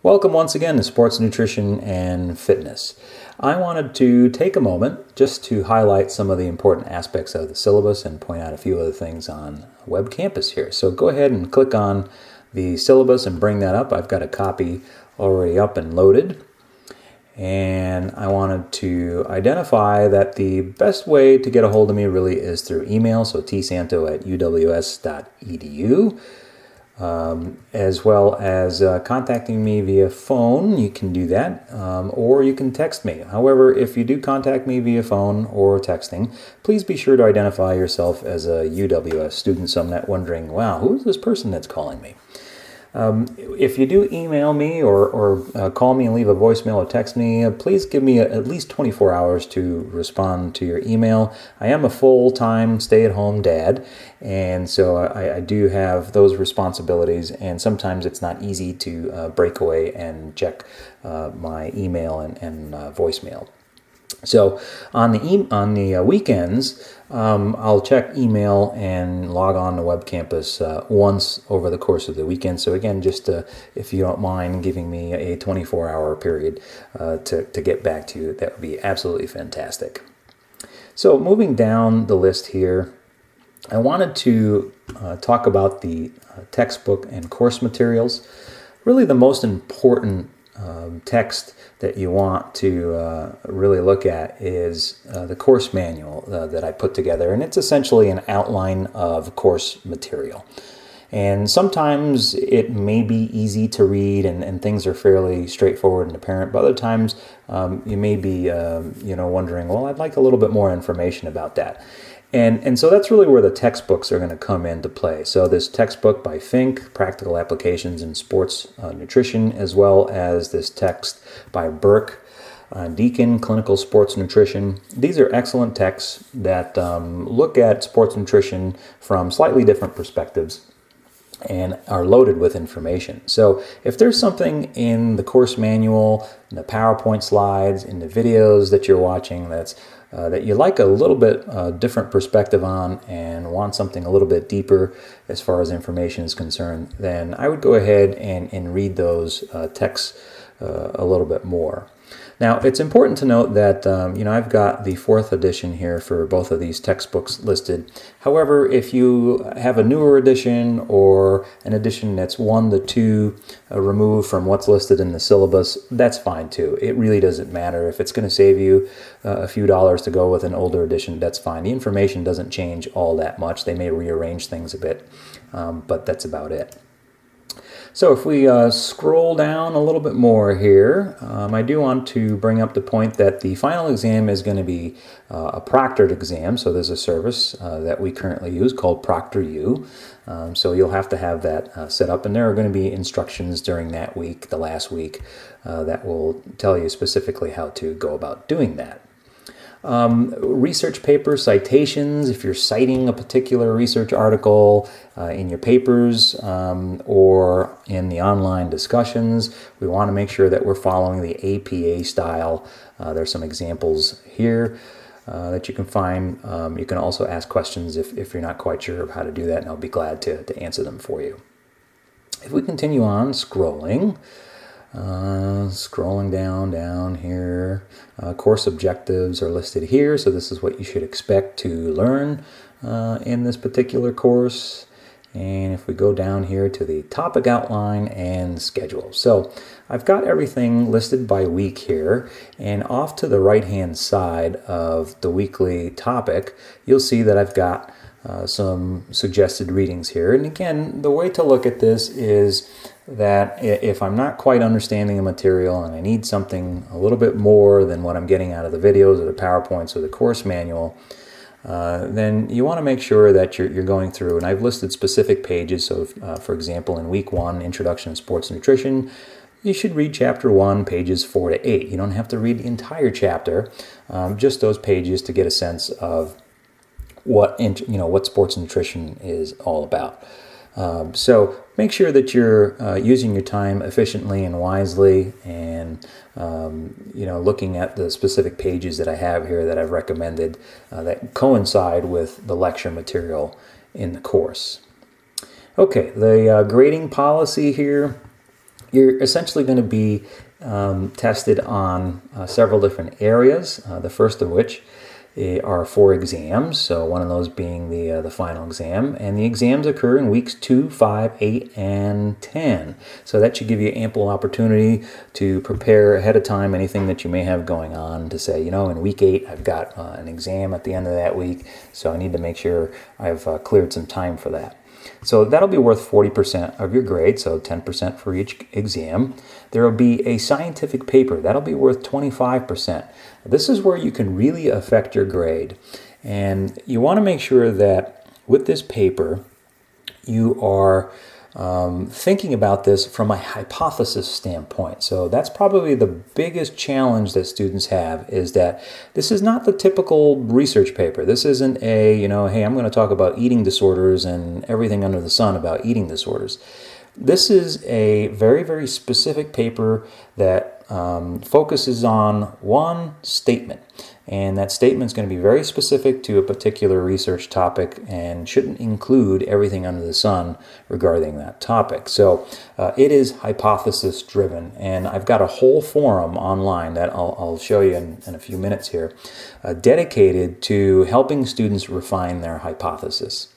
Welcome once again to Sports Nutrition and Fitness. I wanted to take a moment just to highlight some of the important aspects of the syllabus and point out a few other things on Webcampus here. So go ahead and click on the syllabus and bring that up. I've got a copy already up and loaded. And I wanted to identify that the best way to get a hold of me really is through email, so tsanto@uws.edu. As well as contacting me via phone. You can do that, or you can text me. However, if you do contact me via phone or texting, please be sure to identify yourself as a UWS student, so I'm not wondering, wow, who is this person that's calling me? If you do email me or call me and leave a voicemail or text me, please give me at least 24 hours to respond to your email. I am a full-time stay-at-home dad, and so I do have those responsibilities, and sometimes it's not easy to break away and check my email and voicemail. So on the weekends, I'll check email and log on to Webcampus once over the course of the weekend. So again, just if you don't mind giving me a 24-hour period to get back to you, that would be absolutely fantastic. So moving down the list here, I wanted to talk about the textbook and course materials. Really the most important text that you want to really look at is the course manual that I put together, and it's essentially an outline of course material. And sometimes it may be easy to read and things are fairly straightforward and apparent, but other times you may be wondering, well, I'd like a little bit more information about that. And so that's really where the textbooks are going to come into play. So this textbook by Fink, Practical Applications in Sports Nutrition, as well as this text by Burke, Deacon, Clinical Sports Nutrition. These are excellent texts that look at sports nutrition from slightly different perspectives and are loaded with information. So if there's something in the course manual, in the PowerPoint slides, in the videos that you're watching that you like a little bit different perspective on and want something a little bit deeper as far as information is concerned, then I would go ahead and read those texts a little bit more. Now, it's important to note that I've got the 4th edition here for both of these textbooks listed. However, if you have a newer edition or an edition that's 1 to 2 removed from what's listed in the syllabus, that's fine too. It really doesn't matter. If it's going to save you a few dollars to go with an older edition, that's fine. The information doesn't change all that much. They may rearrange things a bit, but that's about it. So if we scroll down a little bit more here, I do want to bring up the point that the final exam is going to be a proctored exam. So there's a service that we currently use called ProctorU. So you'll have to have that set up, and there are going to be instructions during that week, the last week, that will tell you specifically how to go about doing that. Research paper citations, if you're citing a particular research article in your papers or in the online discussions, we want to make sure that we're following the APA style. There's some examples here that you can find. You can also ask questions if you're not quite sure of how to do that, and I'll be glad to answer them for you. If we continue on scrolling, down here, course objectives are listed here, so this is what you should expect to learn in this particular course. And if we go down here to the topic outline and schedule, so I've got everything listed by week here, and off to the right hand side of the weekly topic you'll see that I've got some suggested readings here. And again, the way to look at this is that if I'm not quite understanding the material and I need something a little bit more than what I'm getting out of the videos or the PowerPoints or the course manual, then you want to make sure that you're going through, and I've listed specific pages. So for example, in week 1, Introduction to Sports Nutrition, you should read chapter 1, pages 4 to 8. You don't have to read the entire chapter, just those pages to get a sense of what sports nutrition is all about. So make sure that you're using your time efficiently and wisely, and looking at the specific pages that I have here that I've recommended that coincide with the lecture material in the course. Okay, the grading policy here You're essentially going to be tested on several different areas, the first of which are 4 exams, so one of those being the final exam, and the exams occur in weeks 2, 5, 8, and 10. So that should give you ample opportunity to prepare ahead of time anything that you may have going on, to say, in week 8 I've got an exam at the end of that week, so I need to make sure I've cleared some time for that. So that'll be worth 40% of your grade, so 10% for each exam. There will be a scientific paper. That'll be worth 25%. This is where you can really affect your grade. And you want to make sure that with this paper, you are thinking about this from a hypothesis standpoint. So that's probably the biggest challenge that students have, is that this is not the typical research paper. This isn't a, hey, I'm going to talk about eating disorders and everything under the sun about eating disorders. This is a very, very specific paper that focuses on one statement. And that statement is going to be very specific to a particular research topic and shouldn't include everything under the sun regarding that topic. So it is hypothesis driven. And I've got a whole forum online that I'll show you in a few minutes here, dedicated to helping students refine their hypothesis.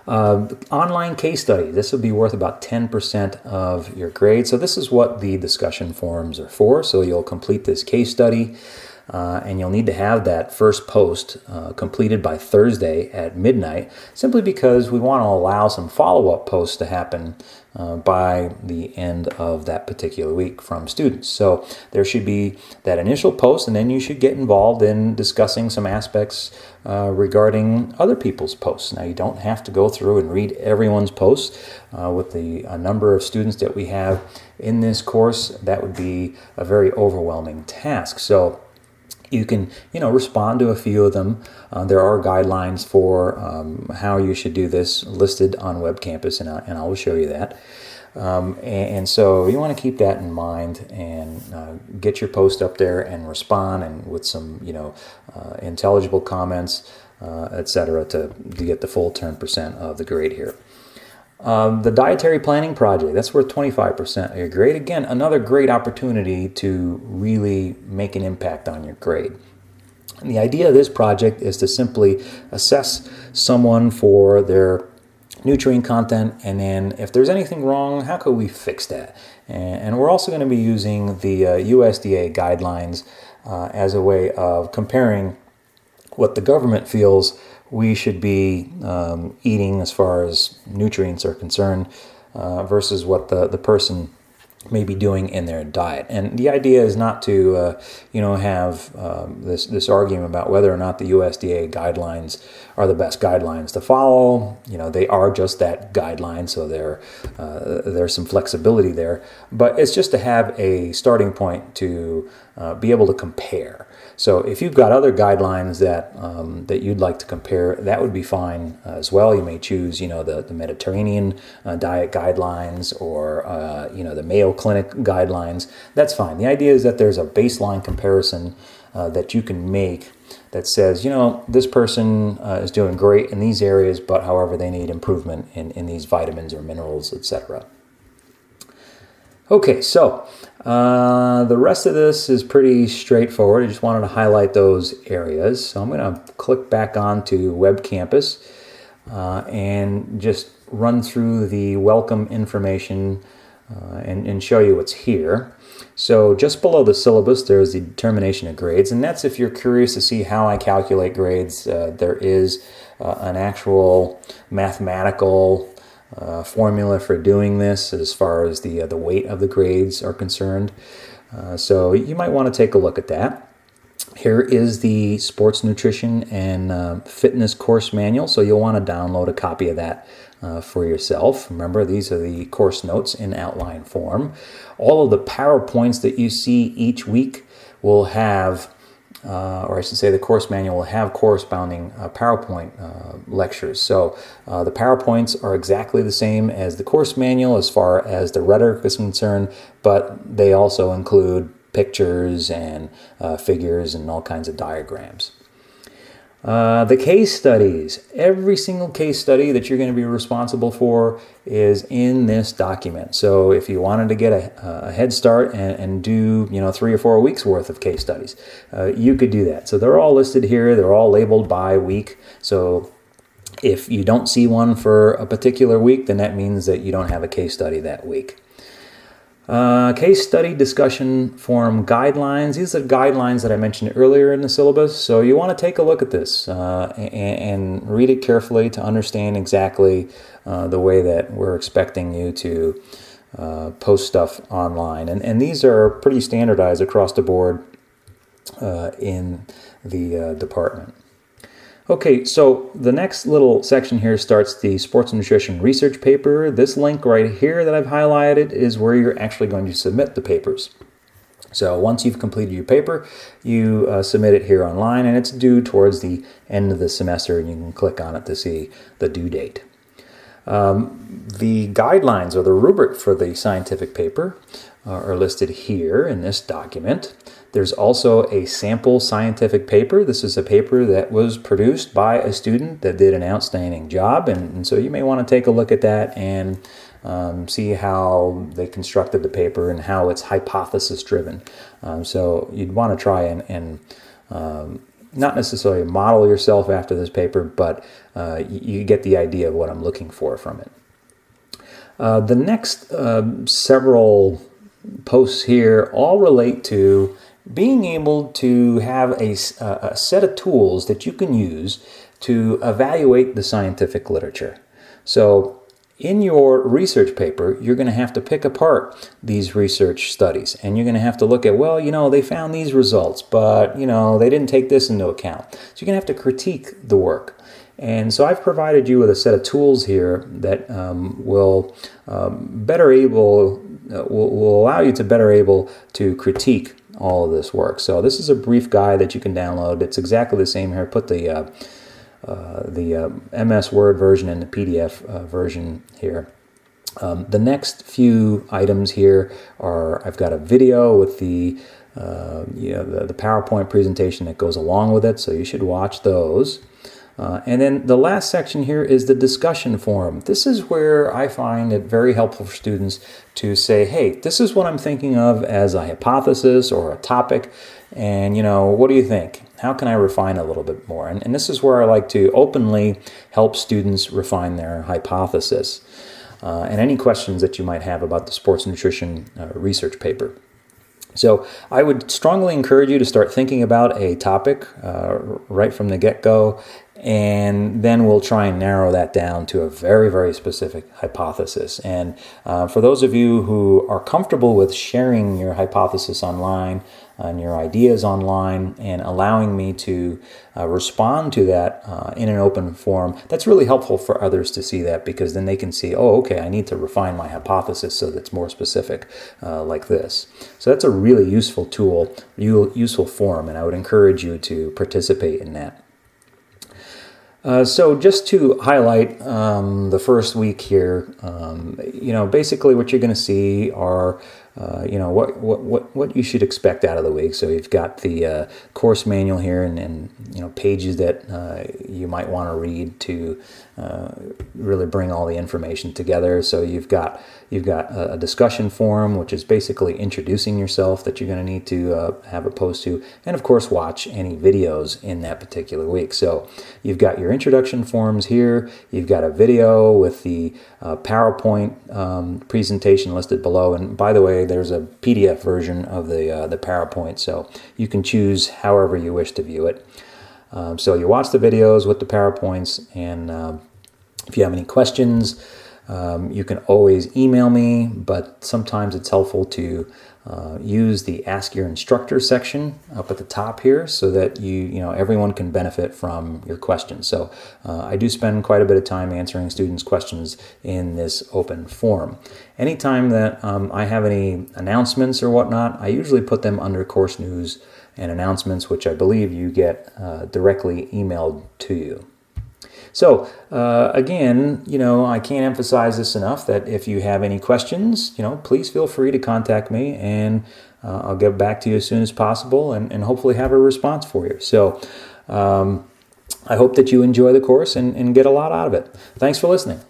Online case study. This will be worth about 10% of your grade. So this is what the discussion forums are for. So you'll complete this case study. And you'll need to have that first post completed by Thursday at midnight, simply because we want to allow some follow-up posts to happen by the end of that particular week from students. So there should be that initial post, and then you should get involved in discussing some aspects regarding other people's posts. Now, you don't have to go through and read everyone's posts. With the number of students that we have in this course, that would be a very overwhelming task. So you can, respond to a few of them. There are guidelines for how you should do this listed on Webcampus, and I will show you that. And so you want to keep that in mind and get your post up there and respond, and with some, intelligible comments, etc., to get the full 10% of the grade here. The dietary planning project, that's worth 25% of your grade. Again, another great opportunity to really make an impact on your grade. And the idea of this project is to simply assess someone for their nutrient content, and then if there's anything wrong, how could we fix that? And we're also going to be using the USDA guidelines as a way of comparing what the government feels we should be eating as far as nutrients are concerned versus what the person may be doing in their diet. And the idea is not to have this argument about whether or not the USDA guidelines are the best guidelines to follow. They are just that guideline, so there's some flexibility there. But it's just to have a starting point to be able to compare. So if you've got other guidelines that you'd like to compare, that would be fine as well. You may choose, the Mediterranean diet guidelines, or the Mayo Clinic guidelines. That's fine. The idea is that there's a baseline comparison that you can make that says, this person is doing great in these areas, but however, they need improvement in these vitamins or minerals, etc. Okay, so the rest of this is pretty straightforward. I just wanted to highlight those areas. So I'm going to click back onto Webcampus and just run through the welcome information and show you what's here. So just below the syllabus, there's the determination of grades, and that's if you're curious to see how I calculate grades. There is an actual mathematical formula for doing this as far as the weight of the grades are concerned. So you might want to take a look at that. Here is the sports nutrition and fitness course manual, so you'll want to download a copy of that for yourself. Remember, these are the course notes in outline form. All of the PowerPoints that you see each week will have or I should say the course manual will have corresponding PowerPoint lectures. So the PowerPoints are exactly the same as the course manual as far as the rhetoric is concerned, but they also include pictures and figures and all kinds of diagrams. The case studies. Every single case study that you're going to be responsible for is in this document. So if you wanted to get a head start and do 3 or 4 weeks worth of case studies, you could do that. So they're all listed here. They're all labeled by week. So if you don't see one for a particular week, then that means that you don't have a case study that week. Case study discussion forum guidelines. These are guidelines that I mentioned earlier in the syllabus. So you want to take a look at this and read it carefully to understand exactly the way that we're expecting you to post stuff online. And these are pretty standardized across the board in the department. Okay, so the next little section here starts the sports nutrition research paper. This link right here that I've highlighted is where you're actually going to submit the papers. So once you've completed your paper, you submit it here online, and it's due towards the end of the semester, and you can click on it to see the due date. The guidelines or the rubric for the scientific paper are listed here in this document. There's also a sample scientific paper. This is a paper that was produced by a student that did an outstanding job, and so you may want to take a look at that and see how they constructed the paper and how it's hypothesis driven. So you'd want to try and not necessarily model yourself after this paper, but you get the idea of what I'm looking for from it. The next several posts here all relate to being able to have a set of tools that you can use to evaluate the scientific literature. So in your research paper, you're going to have to pick apart these research studies, and you're going to have to look at, well, they found these results, but, they didn't take this into account. So you're going to have to critique the work. And so I've provided you with a set of tools here that will allow you to better able to critique all of this work. So this is a brief guide that you can download. It's exactly the same here. Put the MS Word version and the PDF version here. The next few items here are, I've got a video with the PowerPoint presentation that goes along with it, so you should watch those. And then the last section here is the discussion forum. This is where I find it very helpful for students to say, hey, this is what I'm thinking of as a hypothesis or a topic, and what do you think? How can I refine a little bit more? And this is where I like to openly help students refine their hypothesis. And any questions that you might have about the sports nutrition research paper. So I would strongly encourage you to start thinking about a topic right from the get-go, and then we'll try and narrow that down to a very, very specific hypothesis. And for those of you who are comfortable with sharing your hypothesis online and your ideas online and allowing me to respond to that in an open forum, that's really helpful for others to see that, because then they can see, oh, okay, I need to refine my hypothesis so that's more specific like this. So that's a really useful tool, useful forum, and I would encourage you to participate in that. So just to highlight the first week here, basically what you're going to see are, what you should expect out of the week. So you've got the course manual here and pages that you might want to read to really bring all the information together. So you've got a discussion forum, which is basically introducing yourself that you're going to need to have a post to, and of course watch any videos in that particular week. So you've got your introduction forums here. You've got a video with the PowerPoint presentation listed below, and by the way, there's a PDF version of the PowerPoint, so you can choose however you wish to view it. So you watch the videos with the PowerPoints, and if you have any questions, you can always email me, but sometimes it's helpful to use the Ask Your Instructor section up at the top here so that everyone can benefit from your questions. So I do spend quite a bit of time answering students' questions in this open forum. Anytime that I have any announcements or whatnot, I usually put them under course news and announcements, which I believe you get directly emailed to you. So again, I can't emphasize this enough that if you have any questions, please feel free to contact me, and I'll get back to you as soon as possible and hopefully have a response for you. So I hope that you enjoy the course and get a lot out of it. Thanks for listening.